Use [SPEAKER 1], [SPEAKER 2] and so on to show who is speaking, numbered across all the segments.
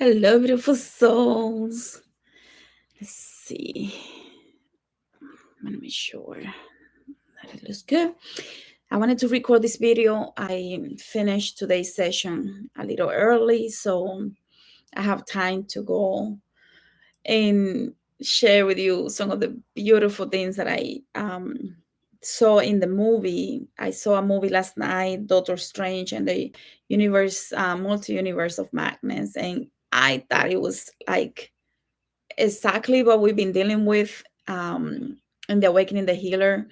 [SPEAKER 1] Hello, beautiful souls. Let's see. I'm gonna make sure that it looks good. I wanted to record this video. I finished today's session a little early, so I have time to go and share with you some of the beautiful things that I saw in the movie. I saw a movie last night, Doctor Strange and the multi-universe of madness, and I thought it was like exactly what we've been dealing with in the Awakening the Healer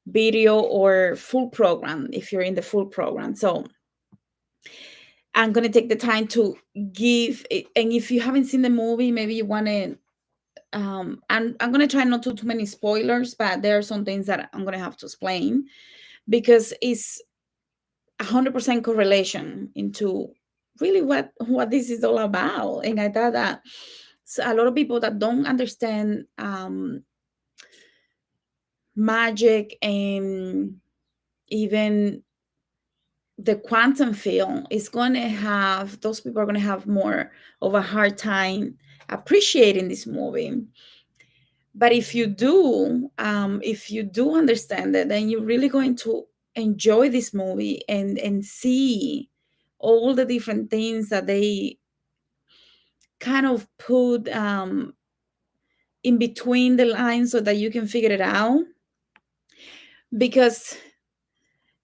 [SPEAKER 1] video or full program, if you're in the full program. So I'm going to take the time to give it, and if you haven't seen the movie, maybe you want to I'm going to try not to too many spoilers, but there are some things that I'm going to have to explain because it's 100% correlation into really what this is all about. And I thought that a lot of people that don't understand magic and even the quantum field is going to have, those people are going to have more of a hard time appreciating this movie. But if you do understand it, then you're really going to enjoy this movie and see all the different things that they kind of put in between the lines so that you can figure it out, because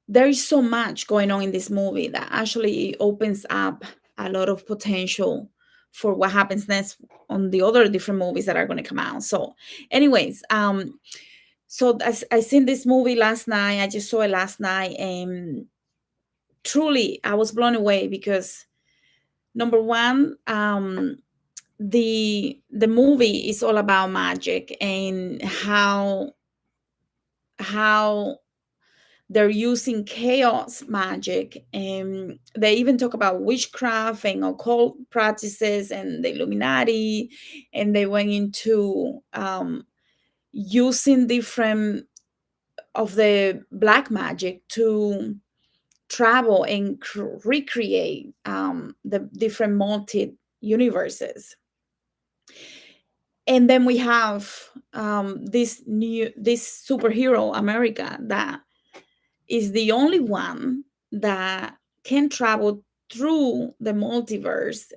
[SPEAKER 1] there is so much going on in this movie that actually opens up a lot of potential for what happens next on the other different movies that are going to come out. So anyways, so I seen this movie last night. I just saw it last night, and truly I was blown away because number one, the movie is all about magic and how they're using chaos magic, and they even talk about witchcraft and occult practices and the Illuminati, and they went into using different of the black magic to travel and recreate the different multi universes. And then we have this superhero America that is the only one that can travel through the multiverse,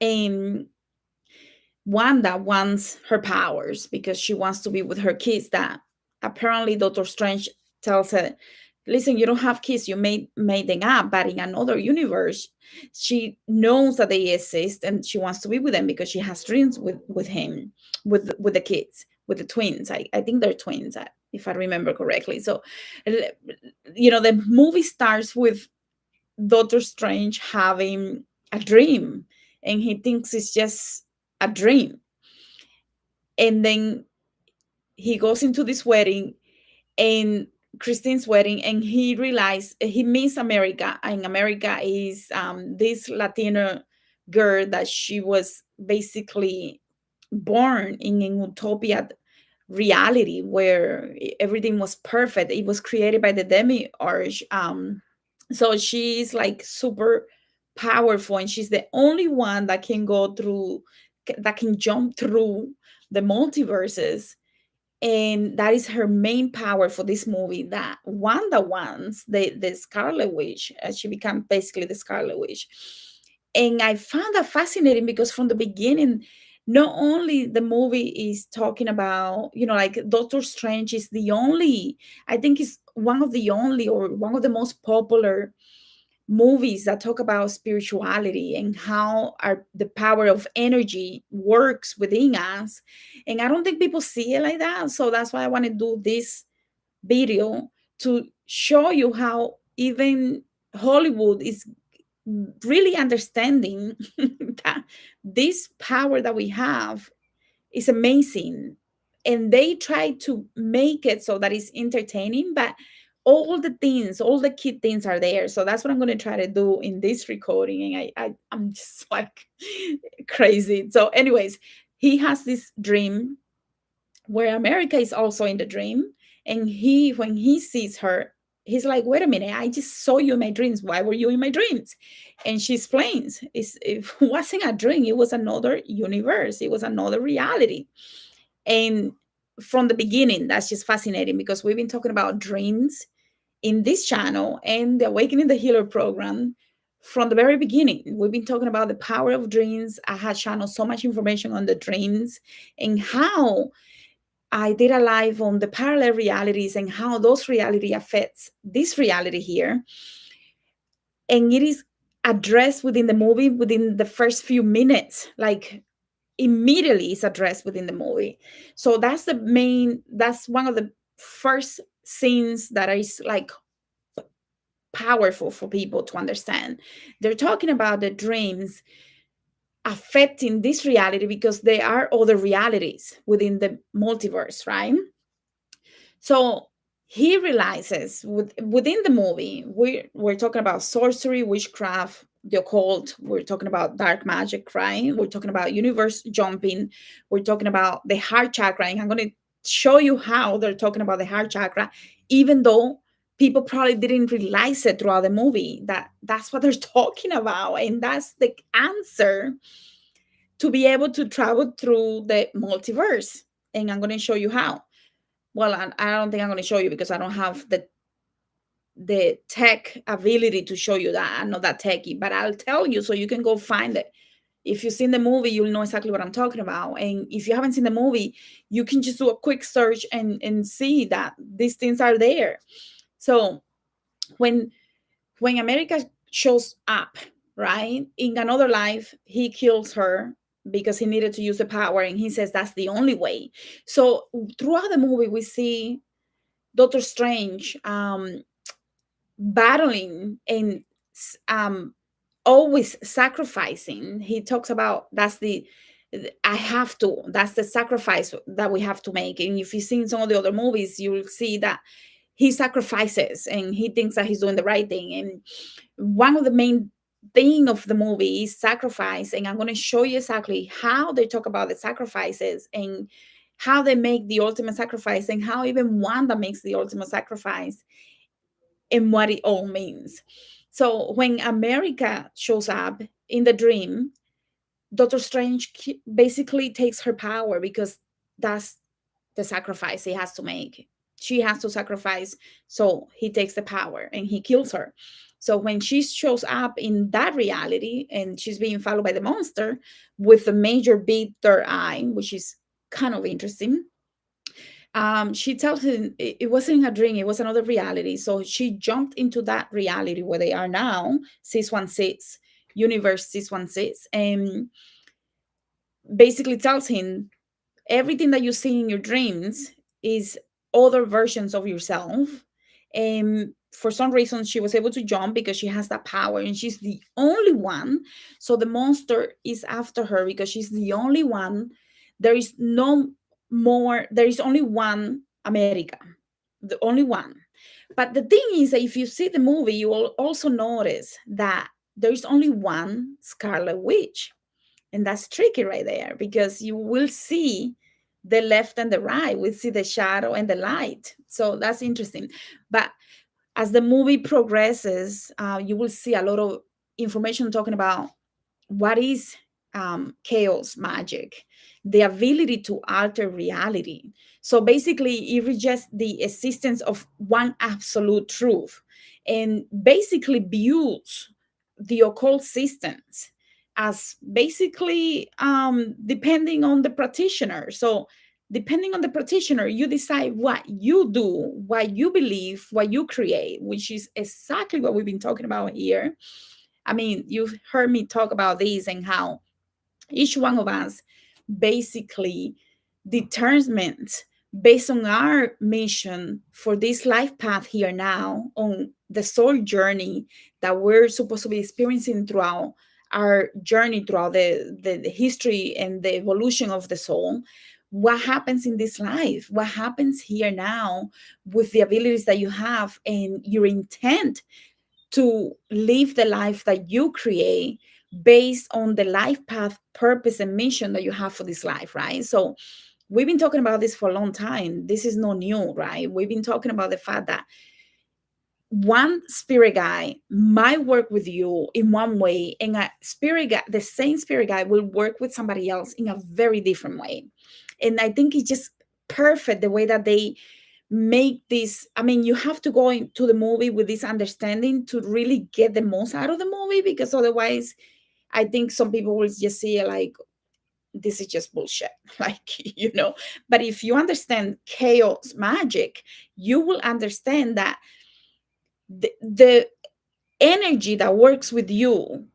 [SPEAKER 1] and one that wants her powers because she wants to be with her kids that apparently Dr. Strange tells her, listen, you don't have kids, you made them up, but in another universe she knows that they exist and she wants to be with them because she has dreams with him, with the kids, with the twins. I think they're twins, if I remember correctly. So the movie starts with Doctor Strange having a dream, and he thinks it's just a dream, and then he goes into this wedding, and Christine's wedding, and he realized he meets America, and America is this Latino girl that she was basically born in an utopia reality where everything was perfect. It was created by the demiurge. So she's like super powerful, and she's the only one that can go through, that can jump through the multiverses, and that is her main power for this movie. That Wanda wants the Scarlet Witch, she became basically the Scarlet Witch. And I found that fascinating because from the beginning, not only the movie is talking about, like Doctor Strange is the only, I think is one of the only or one of the most popular movies that talk about spirituality and how the power of energy works within us. And I don't think people see it like that. So that's why I want to do this video to show you how even Hollywood is really understanding that this power that we have is amazing, and they try to make it so that it's entertaining, but all the things, all the key things are there. So that's what I'm going to try to do in this recording, and I'm just like crazy. So anyways, he has this dream where America is also in the dream, and when he sees her, he's like, wait a minute, I just saw you in my dreams. Why were you in my dreams? And she explains, it wasn't a dream, it was another universe, it was another reality. And from the beginning, that's just fascinating because we've been talking about dreams in this channel and the Awakening the Healer program from the very beginning. We've been talking about the power of dreams. I had channeled so much information on the dreams and how I did a live on the parallel realities and how those reality affects this reality here. And it is addressed within the movie within the first few minutes, like immediately is addressed within the movie. So that's one of the first scenes that is like powerful for people to understand. They're talking about the dreams affecting this reality because there are other realities within the multiverse, right? So he realizes within the movie, we're talking about sorcery, witchcraft, the occult, we're talking about dark magic, right? We're talking about universe jumping, we're talking about the heart chakra. And I'm going to show you how they're talking about the heart chakra, even though people probably didn't realize it throughout the movie that that's what they're talking about. And that's the answer to be able to travel through the multiverse. And I'm going to show you how. Well, I don't think I'm going to show you because I don't have the tech ability to show you that. I'm not that techy, but I'll tell you so you can go find it. If you've seen the movie, you'll know exactly what I'm talking about. And if you haven't seen the movie, you can just do a quick search and see that these things are there. So when America shows up, right, in another life, he kills her because he needed to use the power, and he says that's the only way. So throughout the movie, we see Doctor Strange battling and um, always sacrificing. He talks about I have to, that's the sacrifice that we have to make. And if you've seen some of the other movies, you'll see that he sacrifices and he thinks that he's doing the right thing. And one of the main thing of the movie is sacrifice. And I'm going to show you exactly how they talk about the sacrifices and how they make the ultimate sacrifice and how even Wanda makes the ultimate sacrifice and what it all means. So when America shows up in the dream, Doctor Strange basically takes her power because that's the sacrifice he has to make. She has to sacrifice, so he takes the power and he kills her. So when she shows up in that reality and she's being followed by the monster with the major big third eye, which is kind of interesting, she tells him it wasn't a dream, it was another reality. So she jumped into that reality where they are now, 616, universe 616, and basically tells him everything that you see in your dreams is other versions of yourself. And for some reason, she was able to jump because she has that power and she's the only one. So the monster is after her because she's the only one. There is no more, there is only one America, the only one. But the thing is that if you see the movie, you will also notice that there is only one Scarlet Witch. And that's tricky right there because you will see the left and the right. We see the shadow and the light. So that's interesting. But as the movie progresses, you will see a lot of information talking about what is chaos magic, the ability to alter reality. So basically, it rejects the existence of one absolute truth and basically views the occult systems as basically depending on the practitioner. So depending on the practitioner, you decide what you do, what you believe, what you create, which is exactly what we've been talking about here. I mean, you've heard me talk about this and how each one of us basically determines based on our mission for this life path here now, on the soul journey that we're supposed to be experiencing throughout our journey, throughout the history and the evolution of the soul. What happens in this life? What happens here now with the abilities that you have and your intent to live the life that you create based on the life path, purpose, and mission that you have for this life, right? So we've been talking about this for a long time. This is not new, right? We've been talking about the fact that one spirit guide might work with you in one way, and a spirit guide, the same spirit guide, will work with somebody else in a very different way. And I think it's just perfect the way that they make this. I mean, you have to go into the movie with this understanding to really get the most out of the movie, because otherwise I think some people will just see it like, this is just bullshit. Like, but if you understand chaos magic, you will understand that the energy that works with you,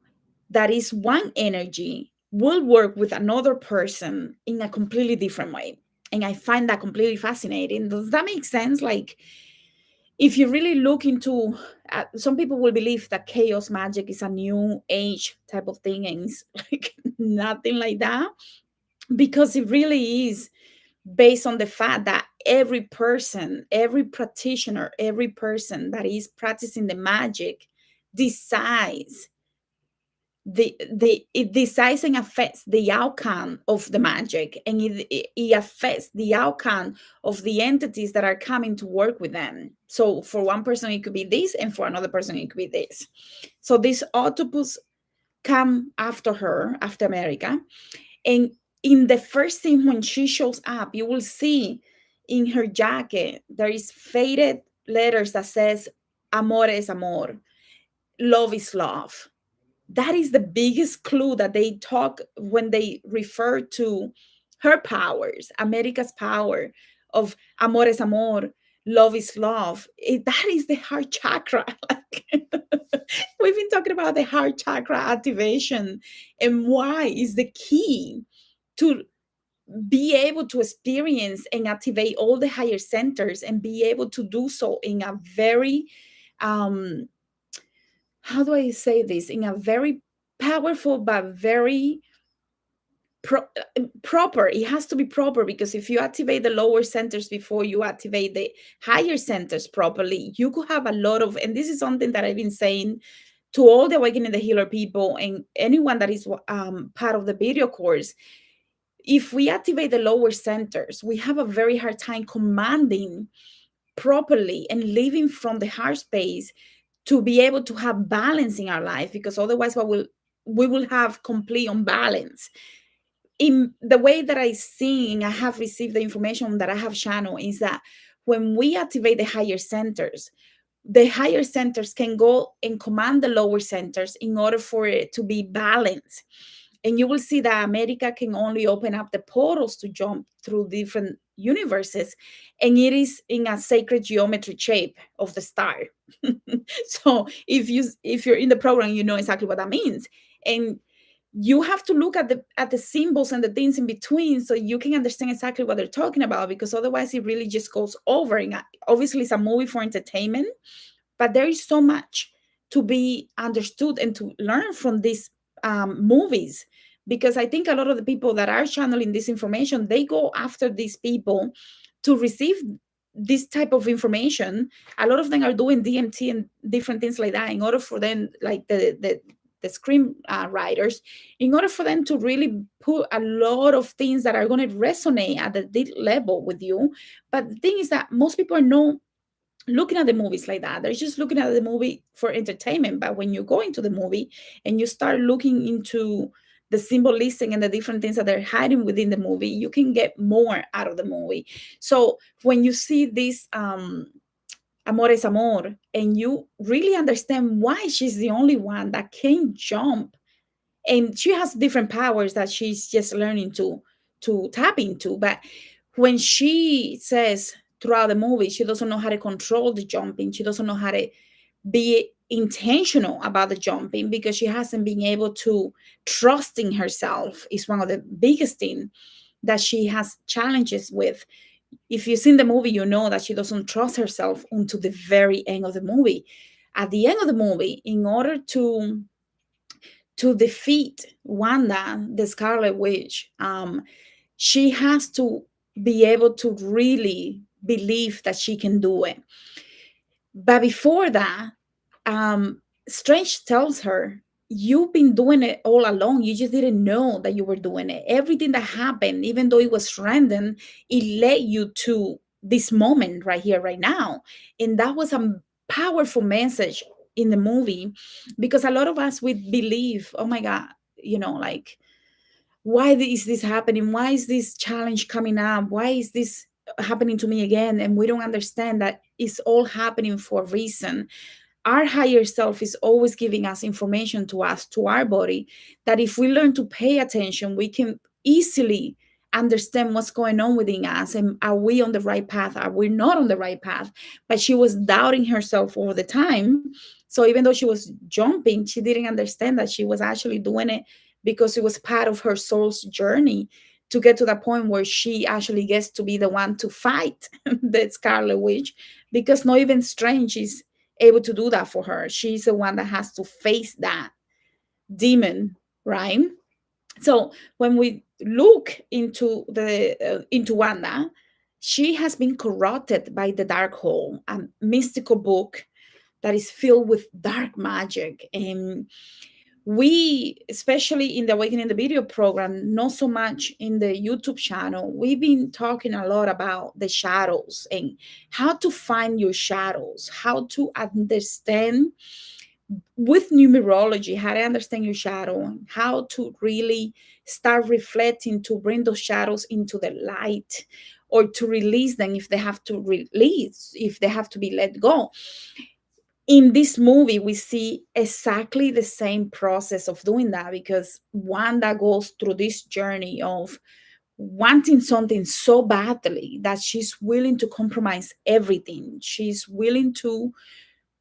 [SPEAKER 1] that is one energy, will work with another person in a completely different way. And I find that completely fascinating. Does that make sense? Like, if you really look into, some people will believe that chaos magic is a new age type of thing, and it's like nothing like that, because it really is based on the fact that every person, every practitioner, every person that is practicing the magic decides it decides and affects the outcome of the magic, and it affects the outcome of the entities that are coming to work with them. So for one person it could be this, and for another person it could be this. So this octopus come after her, after America, and in the first scene when she shows up, you will see in her jacket there is faded letters that says amor es amor, love is love. That is the biggest clue that they talk when they refer to her powers, America's power of amor es amor, love is love. That is the heart chakra. Like, we've been talking about the heart chakra activation and why is the key to be able to experience and activate all the higher centers, and be able to do so in a very um how do I say this, in a very powerful but very proper. It has to be proper, because if you activate the lower centers before you activate the higher centers properly, you could have a lot of, and this is something that I've been saying to all the Awakening the Healer people and anyone that is part of the video course. If we activate the lower centers, we have a very hard time commanding properly and living from the heart space to be able to have balance in our life, because otherwise we will have complete unbalance. In the way that I see and I have received the information that I have channeled is that when we activate the higher centers can go and command the lower centers in order for it to be balanced. And you will see that America can only open up the portals to jump through different universes, and it is in a sacred geometry shape of the star. So if you're in the program, you know exactly what that means. And you have to look at the symbols and the things in between so you can understand exactly what they're talking about, because otherwise it really just goes over. And obviously it's a movie for entertainment, but there is so much to be understood and to learn from these movies, because I think a lot of the people that are channeling this information, they go after these people to receive this type of information. A lot of them are doing DMT and different things like that in order for them, like the screen writers, in order for them to really put a lot of things that are going to resonate at the deep level with you. But the thing is that most people are not looking at the movies like that. They're just looking at the movie for entertainment. But when you go into the movie and you start looking into the symbolism and the different things that they're hiding within the movie, you can get more out of the movie. So when you see this amor es amor, and you really understand why she's the only one that can jump, and she has different powers that she's just learning to tap into. But when she says throughout the movie she doesn't know how to control the jumping, she doesn't know how to be intentional about the jumping, because she hasn't been able to trust in herself, is one of the biggest things that she has challenges with. If you've seen the movie, you know that she doesn't trust herself until the very end of the movie. At the end of the movie, in order to defeat Wanda, the Scarlet Witch, she has to be able to really believe that she can do it. But before that, Strange tells her, you've been doing it all along. You just didn't know that you were doing it. Everything that happened, even though it was random, it led you to this moment right here, right now. And that was a powerful message in the movie, because a lot of us would believe, oh my God, like, why is this happening? Why is this challenge coming up? Why is this happening to me again? And we don't understand that it's all happening for a reason. Our higher self is always giving us information to us, to our body, that if we learn to pay attention, we can easily understand what's going on within us, and are we on the right path, are we not on the right path. But she was doubting herself all the time. So even though she was jumping, she didn't understand that she was actually doing it because it was part of her soul's journey to get to the point where she actually gets to be the one to fight the Scarlet Witch, because not even Strange is able to do that for her. She's the one that has to face that demon, right? So when we look into Wanda, she has been corrupted by the dark hole, a mystical book that is filled with dark magic. And we, especially in the Awakening the Video program, not so much in the YouTube channel, we've been talking a lot about the shadows and how to find your shadows, how to understand with numerology how to understand your shadow, and how to really start reflecting to bring those shadows into the light, or to release them if they have to release, if they have to be let go. In this movie, we see exactly the same process of doing that, because Wanda goes through this journey of wanting something so badly that she's willing to compromise everything. She's willing to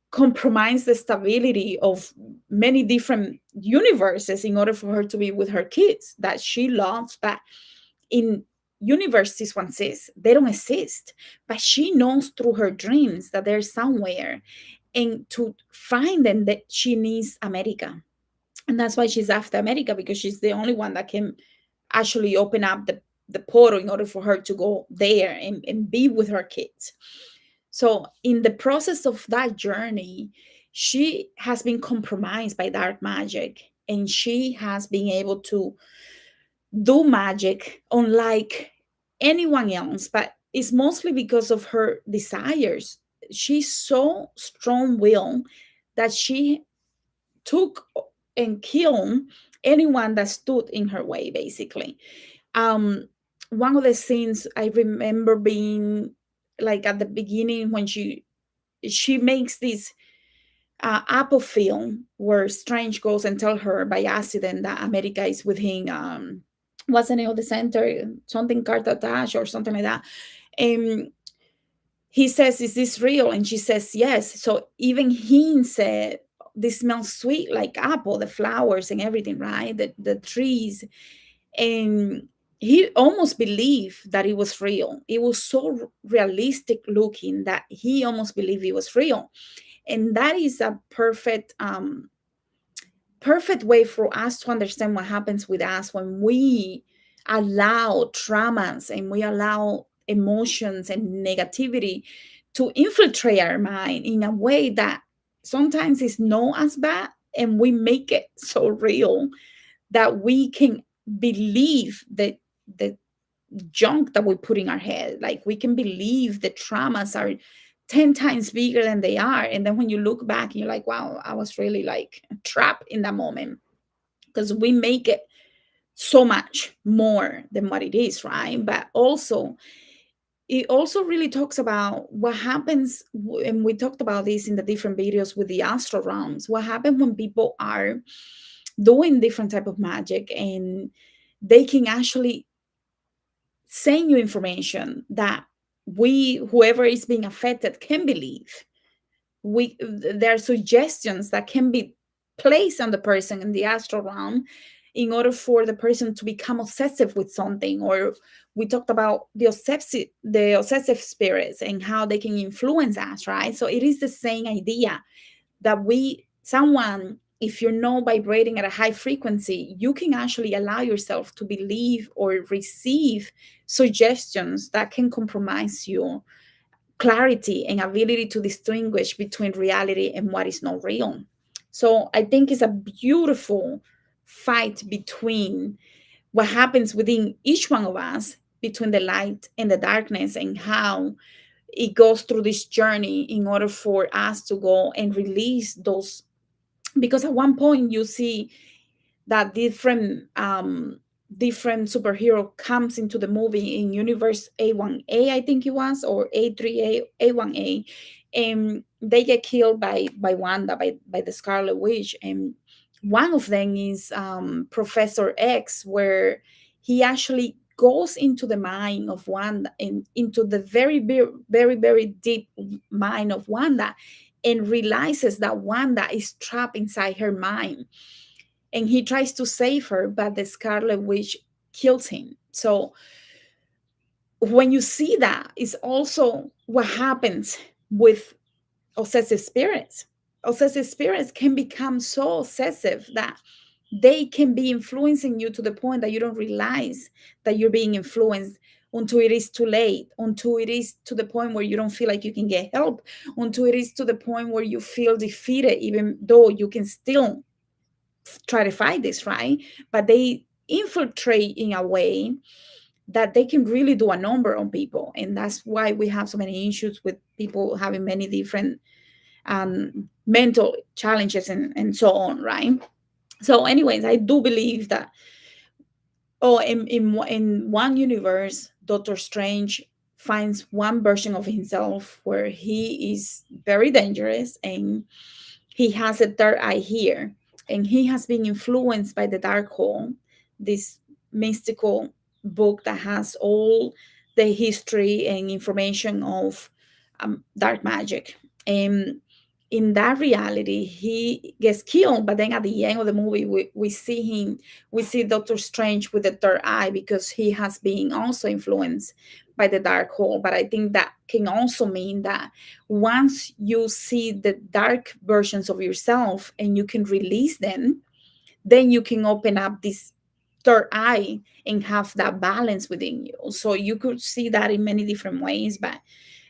[SPEAKER 1] compromise the stability of many different universes in order for her to be with her kids that she loves. But in universe 616, they don't exist. But she knows through her dreams that they're somewhere. And to find them, that she needs America. And that's why she's after America, because she's the only one that can actually open up the portal in order for her to go there and be with her kids. So in the process of that journey, she has been compromised by dark magic, and she has been able to do magic unlike anyone else, but it's mostly because of her desires. She's so strong-willed that she took and killed anyone that stood in her way, basically. um One of the scenes I remember being like at the beginning, when she makes this apple film where Strange goes and tell her by accident that America is with him. What's the name of the center? Something Carthage or something like that. And he says, "Is this real?" And she says, "Yes." So even he said, "This smells sweet like apple, the flowers and everything, right? The trees." And he almost believed that it was real. It was so realistic looking that he almost believed it was real. And that is a perfect way for us to understand what happens with us when we allow traumas and we allow emotions and negativity to infiltrate our mind in a way that sometimes is not as bad, and we make it so real that we can believe that the junk that we put in our head. Like, we can believe the traumas are 10 times bigger than they are. And then when you look back, you're like, wow, I was really like trapped in that moment, because we make it so much more than what it is, right? But also, it also really talks about what happens, and we talked about this in the different videos with the astral realms, what happens when people are doing different type of magic, and they can actually send you information that whoever is being affected can believe. There are suggestions that can be placed on the person in the astral realm in order for the person to become obsessive with something. Or we talked about the obsessive spirits and how they can influence us, right? So it is the same idea that someone, if you're not vibrating at a high frequency, you can actually allow yourself to believe or receive suggestions that can compromise your clarity and ability to distinguish between reality and what is not real. So I think it's a beautiful fight between what happens within each one of us, between the light and the darkness, and how it goes through this journey in order for us to go and release those. Because at one point you see that different superhero comes into the movie in universe A1A, I think it was, or A3A, A1A, and they get killed by Wanda, by the Scarlet Witch. And one of them is Professor X, where he actually goes into the mind of Wanda, and into the very deep mind of Wanda, and realizes that Wanda is trapped inside her mind, and he tries to save her, but the Scarlet Witch kills him. So when you see that, is also what happens with obsessive spirits. Obsessive spirits can become so obsessive that they can be influencing you to the point that you don't realize that you're being influenced, until it is too late, until it is to the point where you don't feel like you can get help, until it is to the point where you feel defeated, even though you can still try to fight this, right? But they infiltrate in a way that they can really do a number on people. And that's why we have so many issues with people having many different mental challenges, and so on, right? So, anyways, I do believe that, oh, in one universe, Doctor Strange finds one version of himself where he is very dangerous, and he has a third eye here, and he has been influenced by the dark hole, this mystical book that has all the history and information of dark magic. And in that reality, he gets killed, but then at the end of the movie, we see him, we see Doctor Strange with the third eye, because he has been also influenced by the dark hole. But I think that can also mean that once you see the dark versions of yourself and you can release them, then you can open up this third eye and have that balance within you. So you could see that in many different ways. But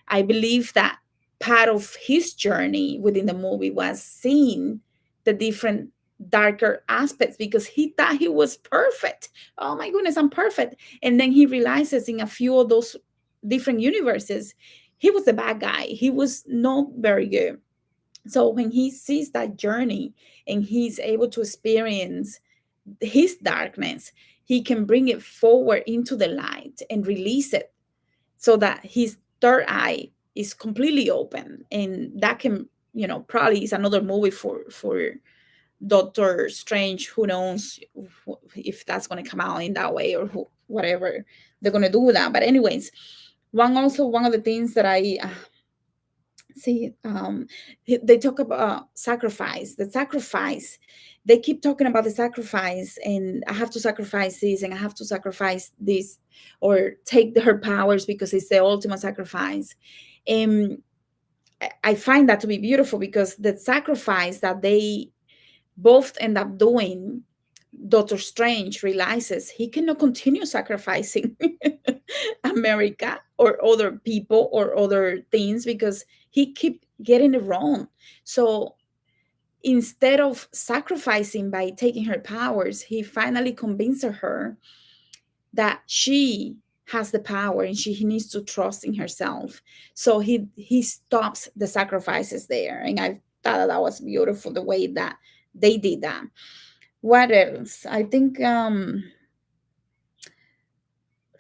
[SPEAKER 1] I believe that part of his journey within the movie was seeing the different darker aspects, because he thought he was perfect. Oh my goodness, I'm perfect. And then he realizes in a few of those different universes, he was the bad guy. He was not very good. So when he sees that journey and he's able to experience his darkness, he can bring it forward into the light and release it, so that his third eye is completely open. And that can, probably is another movie for Doctor Strange. Who knows if that's going to come out in that way, or whatever they're going to do with that. But anyways, one of the things that I see, they talk about sacrifice, the sacrifice. They keep talking about the sacrifice, and I have to sacrifice this, and I have to sacrifice this, or take her powers because it's the ultimate sacrifice. And I find that to be beautiful, because the sacrifice that they both end up doing, Doctor Strange realizes he cannot continue sacrificing America or other people or other things, because he keep getting it wrong. So instead of sacrificing by taking her powers, he finally convinces her that she has the power, and he needs to trust in herself. So he stops the sacrifices there, and I thought that was beautiful, the way that they did that. What else? I think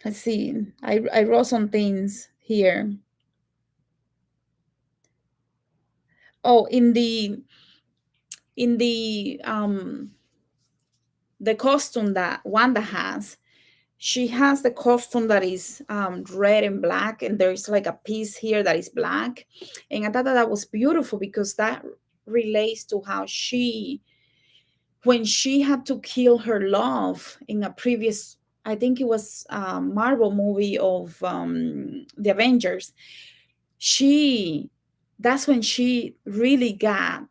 [SPEAKER 1] let's see. I wrote some things here. Oh, in the costume that Wanda has, she has the costume that is red and black, and there's like a piece here that is black. And I thought that was beautiful, because that relates to how she, when she had to kill her love in a previous, I think it was a Marvel movie of the Avengers, she, that's when she really got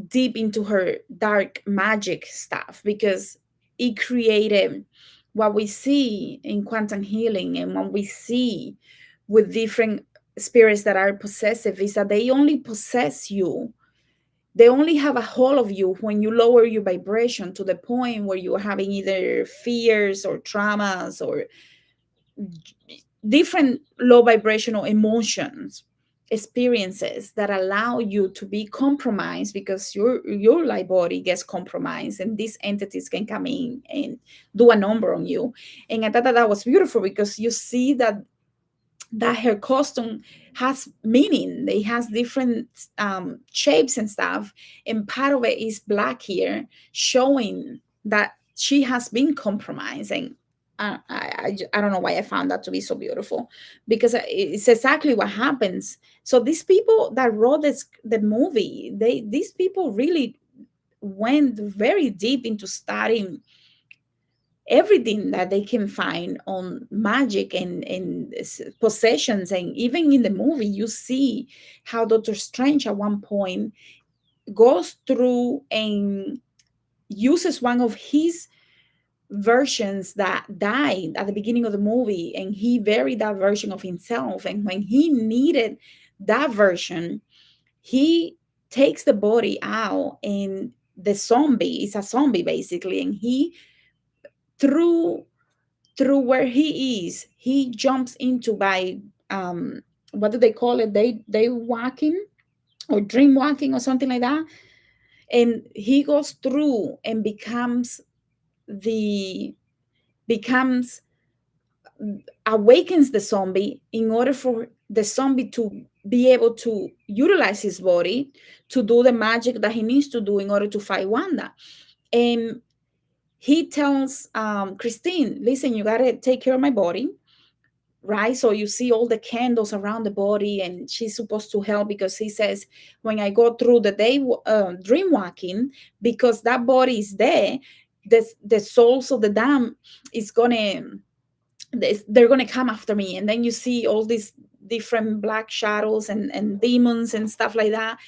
[SPEAKER 1] deep into her dark magic stuff, because it created what we see in quantum healing, and what we see with different spirits that are possessive, is that they only possess you, they only have a hold of you when you lower your vibration to the point where you're having either fears or traumas, or different low vibrational emotions, experiences that allow you to be compromised, because your light body gets compromised and these entities can come in and do a number on you. And I thought that that was beautiful, because you see that her costume has meaning. It has different shapes and stuff, and part of it is black here, showing that she has been compromising. I don't know why I found that to be so beautiful, because it's exactly what happens. So these people that wrote the movie, these people really went very deep into studying everything that they can find on magic and possessions. And even in the movie, you see how Doctor Strange at one point goes through and uses one of his versions that died at the beginning of the movie, and he buried that version of himself. And when he needed that version, he takes the body out, and the zombie is a zombie basically, and he through where he is, he jumps into by what do they call it? They walking or dream walking or something like that. And he goes through and the becomes awakens the zombie in order for the zombie to be able to utilize his body to do the magic that he needs to do in order to fight Wanda. And he tells Christine, listen, you gotta take care of my body, right? So you see all the candles around the body, and she's supposed to help, because he says, when I go through the day dream walking, because that body is there, the souls of the damned is gonna, they're gonna come after me. And then you see all these different black shadows and demons and stuff like that.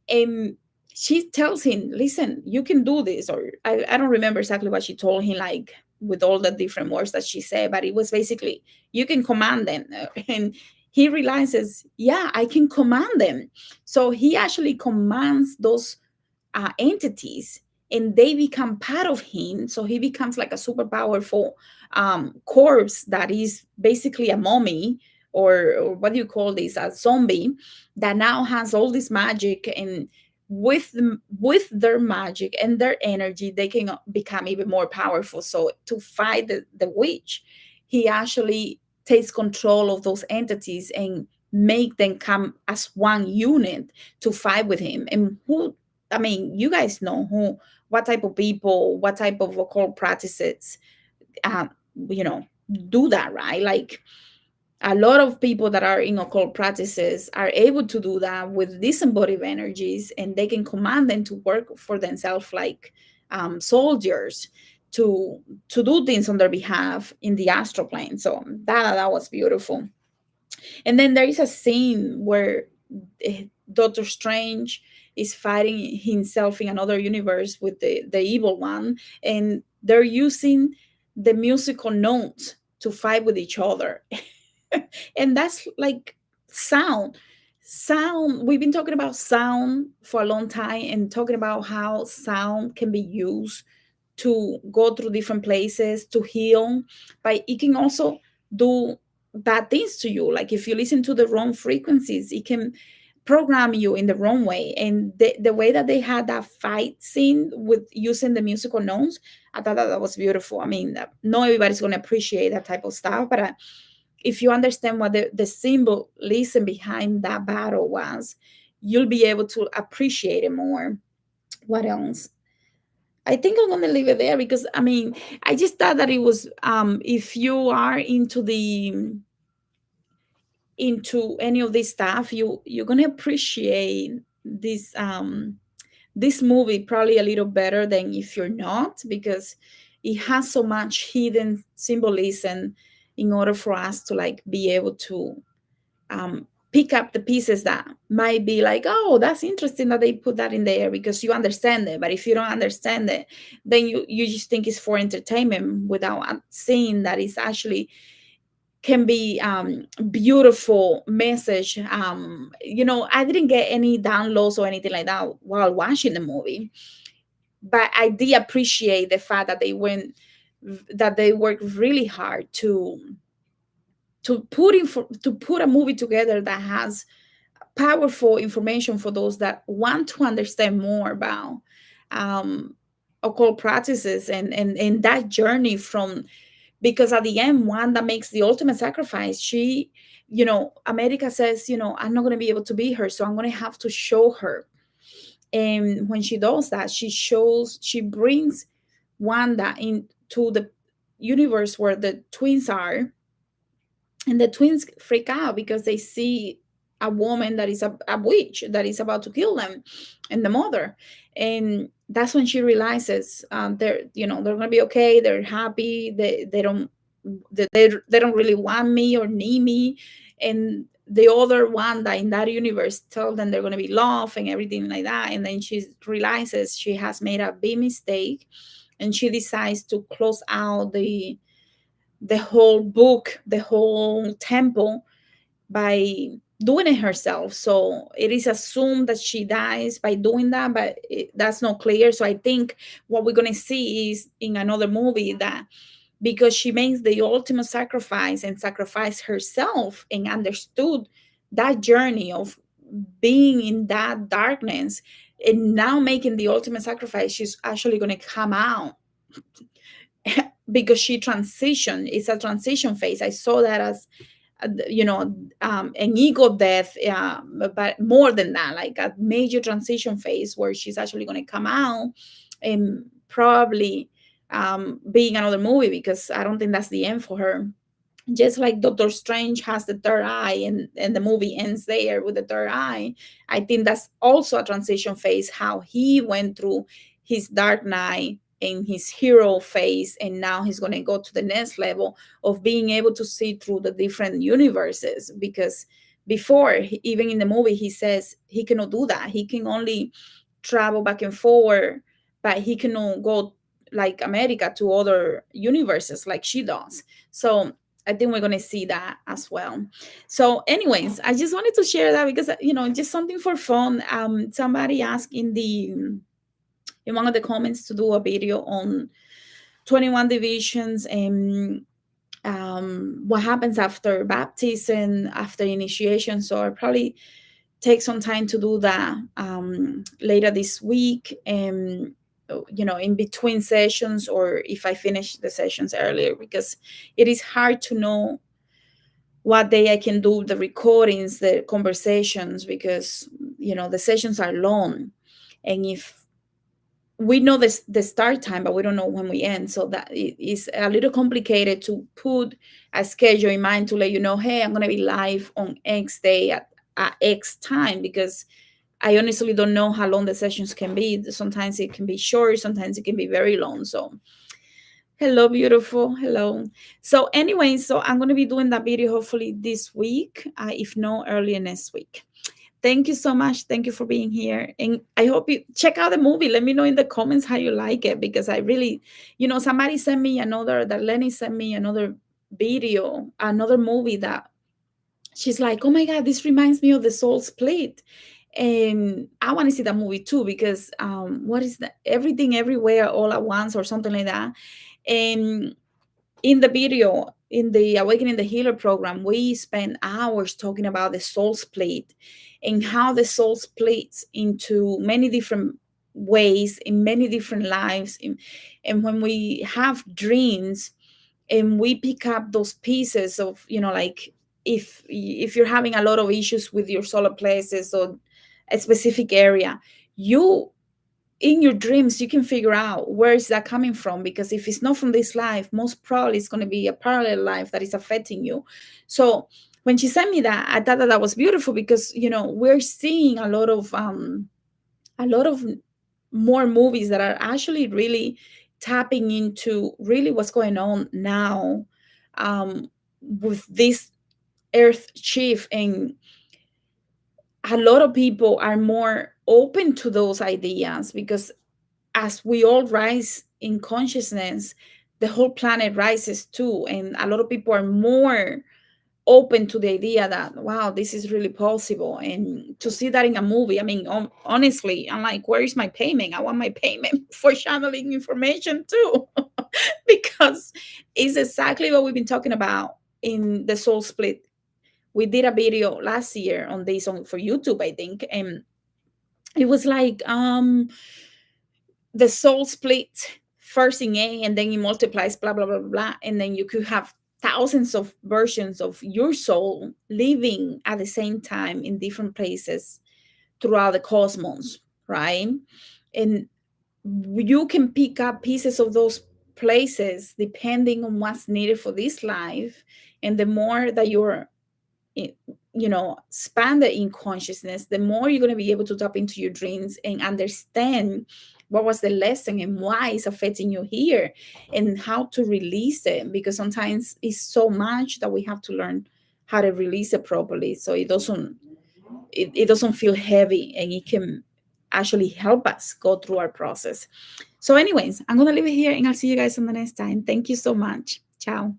[SPEAKER 1] And she tells him, listen, you can do this. Or I don't remember exactly what she told him, like with all the different words that she said, but it was basically, you can command them. And he realizes, yeah, I can command them. So he actually commands those entities, and they become part of him. So he becomes like a super powerful corpse that is basically a mummy, or what do you call this, a zombie, that now has all this magic. And with their magic and their energy, they can become even more powerful. So to fight the witch, he actually takes control of those entities and make them come as one unit to fight with him. And who, I mean, you guys know who, what type of people, what type of occult practices, um, you know, do that, right? Like a lot of people that are in occult practices are able to do that with disembodied energies, and they can command them to work for themselves, like soldiers, to do things on their behalf in the astral plane. So that was beautiful. And then there is a scene where Doctor Strange is fighting himself in another universe with the evil one, and they're using the musical notes to fight with each other. And that's like sound. Sound, we've been talking about sound for a long time, and talking about how sound can be used to go through different places to heal, but it can also do bad things to you. Like if you listen to the wrong frequencies, it can program you in the wrong way. And the way that they had that fight scene with using the musical notes, I thought that, that was beautiful. I mean, not everybody's going to appreciate that type of stuff, but if you understand what the symbolism behind that battle was, you'll be able to appreciate it more. What else? I think I'm gonna leave it there, because I mean, I just thought that it was if you are into any of this stuff, you're gonna appreciate this movie probably a little better than if you're not, because it has so much hidden symbolism in order for us to like be able to um, pick up the pieces that might be like, oh, that's interesting that they put that in there, because you understand it. But if you don't understand it, then you just think it's for entertainment without seeing that it's actually can be beautiful message. I didn't get any downloads or anything like that while watching the movie, but I did appreciate the fact that they worked really hard to put a movie together that has powerful information for those that want to understand more about um, occult practices and that journey from, because at the end, one that makes the ultimate sacrifice, she, America says, I'm not going to be able to be her, so I'm going to have to show her. And when she does that, she brings Wanda into the universe where the twins are, and the twins freak out because they see a woman that is a witch that is about to kill them, and the mother. And that's when she realizes, they're gonna be okay, they're happy, they don't, they don't really want me or need me. And the other one that in that universe tell them they're gonna be loved and everything like that. And then she realizes she has made a big mistake, and she decides to close out the whole book, the whole temple, by doing it herself. So it is assumed that she dies by doing that, but that's not clear. So I think what we're going to see is in another movie that, because she makes the ultimate sacrifice and sacrificed herself and understood that journey of being in that darkness, and now making the ultimate sacrifice, she's actually going to come out because she transitioned. It's a transition phase. I saw that as an ego death, but more than that, like a major transition phase where she's actually going to come out and probably being another movie, because I don't think that's the end for her. Just like Doctor Strange has the third eye, and the movie ends there with the third eye, I think that's also a transition phase, how he went through his dark night and his hero phase, and now he's going to go to the next level of being able to see through the different universes. Because before, even in the movie, he says he cannot do that. He can only travel back and forward, but he cannot go like America to other universes like she does. So I think we're going to see that as well. So, anyways, I just wanted to share that because, just something for fun. Somebody asked in one of the comments to do a video on 21 divisions and what happens after baptism, after initiation. So I'll probably take some time to do that later this week. And in between sessions, or if I finish the sessions earlier, because it is hard to know what day I can do the recordings, the conversations, because the sessions are long, and if we know the start time, but we don't know when we end, so that it is a little complicated to put a schedule in mind to let you know, hey, I'm going to be live on X day at X time, because I honestly don't know how long the sessions can be. Sometimes it can be short, sometimes it can be very long. So hello, beautiful. Hello. So anyway, so I'm going to be doing that video hopefully this week, if not earlier next week. Thank you so much. Thank you for being here. And I hope you check out the movie. Let me know in the comments how you like it, because I really, somebody sent me that Lenny sent me another video, another movie that she's like, oh my God, this reminds me of The Soul Split. And I want to see that movie too, because what is that? Everything Everywhere All at Once or something like that. And in the video, in the Awakening the Healer program, we spent hours talking about the soul split and how the soul splits into many different ways in many different lives. And when we have dreams and we pick up those pieces of, like if you're having a lot of issues with your solar plexus or a specific area, you in your dreams you can figure out where is that coming from, because if it's not from this life, most probably it's going to be a parallel life that is affecting you. So when she sent me that, I thought that was beautiful, because we're seeing a lot of more movies that are actually really tapping into really what's going on now, with this earth shift. And a lot of people are more open to those ideas, because as we all rise in consciousness, the whole planet rises too. And a lot of people are more open to the idea that, wow, this is really possible. And to see that in a movie, I mean, honestly, I'm like, where is my payment? I want my payment for channeling information too, because it's exactly what we've been talking about in the soul split. We did a video last year on this for YouTube, I think, and it was like the soul split first in A, and then it multiplies, blah blah blah blah blah, and then you could have thousands of versions of your soul living at the same time in different places throughout the cosmos, right? And you can pick up pieces of those places depending on what's needed for this life. And the more that you're expanded in consciousness, the more you're going to be able to tap into your dreams and understand what was the lesson and why it's affecting you here, and how to release it, because sometimes it's so much that we have to learn how to release it properly, so it doesn't feel heavy, and it can actually help us go through our process. So anyways, I'm going to leave it here, and I'll see you guys on the next time. Thank you so much. Ciao.